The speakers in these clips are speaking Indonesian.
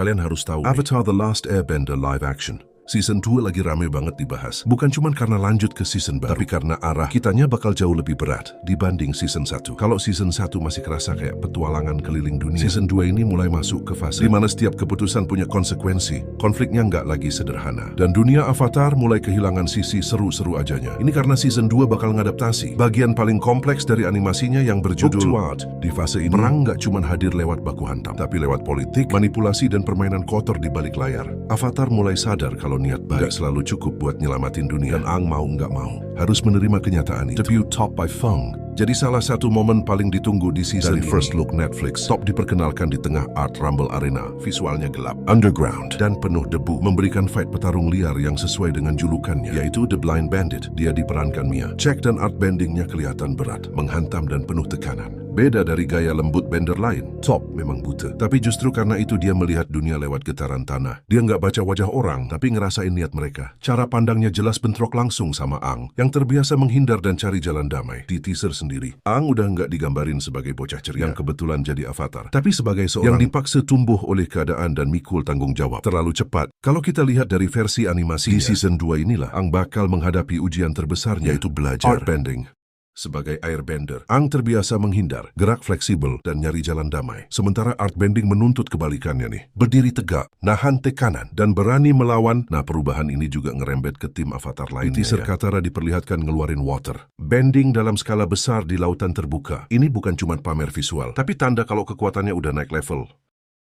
Kalian harus tahu, Avatar The Last Airbender live action Season 2 lagi rame banget dibahas. Bukan cuma karena lanjut ke season baru, tapi karena arah kitanya bakal jauh lebih berat dibanding season 1. Kalau season 1 masih kerasa kayak petualangan keliling dunia, season 2 ini mulai masuk ke fase di mana setiap keputusan punya konsekuensi. Konfliknya nggak lagi sederhana. Dan dunia Avatar mulai kehilangan sisi seru-seru ajanya. Ini karena season 2 bakal ngadaptasi bagian paling kompleks dari animasinya yang berjudul Hook to Art. Di fase ini, perang nggak cuma hadir lewat baku hantam, tapi lewat politik, manipulasi, dan permainan kotor di balik layar. Avatar mulai sadar kalau niat baik nggak selalu cukup buat nyelamatin dunia, dan Aang mau nggak mau harus menerima kenyataan itu. Debut top by Feng jadi salah satu momen paling ditunggu di season dari First Look Netflix. Top diperkenalkan di tengah Art Rumble Arena, visualnya gelap, underground, dan penuh debu, memberikan fight petarung liar yang sesuai dengan julukannya, yaitu The Blind Bandit. Dia diperankan Mia. Cek dan art bendingnya kelihatan berat, menghantam, dan penuh tekanan. Beda dari gaya lembut bender lain, Top memang buta. Tapi justru karena itu dia melihat dunia lewat getaran tanah. Dia nggak baca wajah orang, tapi ngerasain niat mereka. Cara pandangnya jelas bentrok langsung sama Aang, yang terbiasa menghindar dan cari jalan damai. Di teaser sendiri, Aang udah nggak digambarin sebagai bocah ceria yang kebetulan jadi avatar, tapi sebagai seorang yang dipaksa tumbuh oleh keadaan dan mikul tanggung jawab terlalu cepat. Kalau kita lihat dari versi animasi di season 2 inilah, Aang bakal menghadapi ujian terbesarnya, yaitu belajar Artbending. Sebagai airbender, Aang terbiasa menghindar, gerak fleksibel, dan nyari jalan damai. Sementara Artbending menuntut kebalikannya nih. Berdiri tegak, nahan tekanan, dan berani melawan. Nah, perubahan ini juga ngerembet ke tim avatar lainnya. Di teaser Katara diperlihatkan ngeluarin water bending dalam skala besar di lautan terbuka. Ini bukan cuma pamer visual, tapi tanda kalau kekuatannya udah naik level.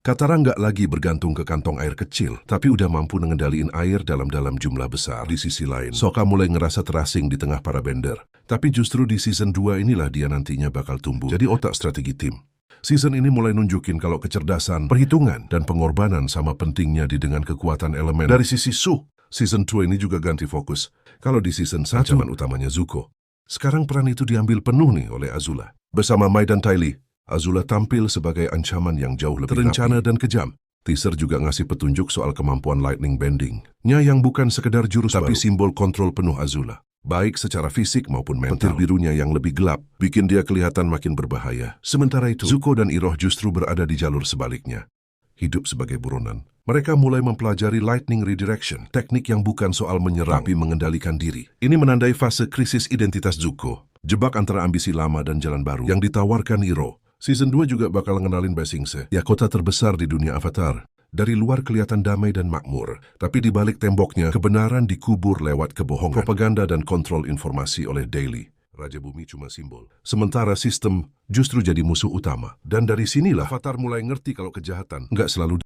Katara nggak lagi bergantung ke kantong air kecil, tapi udah mampu mengendalikan air dalam jumlah besar. Di sisi lain, Sokka mulai ngerasa terasing di tengah para bender. Tapi justru di season 2 inilah dia nantinya bakal tumbuh jadi otak strategi tim. Season ini mulai nunjukin kalau kecerdasan, perhitungan, dan pengorbanan sama pentingnya dengan kekuatan elemen. Dari sisi Su, season 2 ini juga ganti fokus. Kalau di season 1, ancaman utamanya Zuko. Sekarang peran itu diambil penuh nih oleh Azula. Bersama Mai dan Ty Lee, Azula tampil sebagai ancaman yang jauh lebih terencana dan kejam. Teaser juga ngasih petunjuk soal kemampuan lightning bending-nya yang bukan sekedar jurus tapi simbol kontrol penuh Azula. Baik secara fisik maupun mental. Petir birunya yang lebih gelap bikin dia kelihatan makin berbahaya. Sementara itu, Zuko dan Iroh justru berada di jalur sebaliknya. Hidup sebagai buronan, mereka mulai mempelajari lightning redirection, teknik yang bukan soal menyerang tapi mengendalikan diri. Ini menandai fase krisis identitas Zuko, jebak antara ambisi lama dan jalan baru yang ditawarkan Iroh. Season 2 juga bakal ngenalin Ba Sing Se, ya kota terbesar di dunia Avatar. Dari luar kelihatan damai dan makmur, tapi di balik temboknya, kebenaran dikubur lewat kebohongan, propaganda, dan kontrol informasi oleh Daily. Raja Bumi cuma simbol. Sementara sistem justru jadi musuh utama. Dan dari sinilah Avatar mulai ngerti kalau kejahatan nggak selalu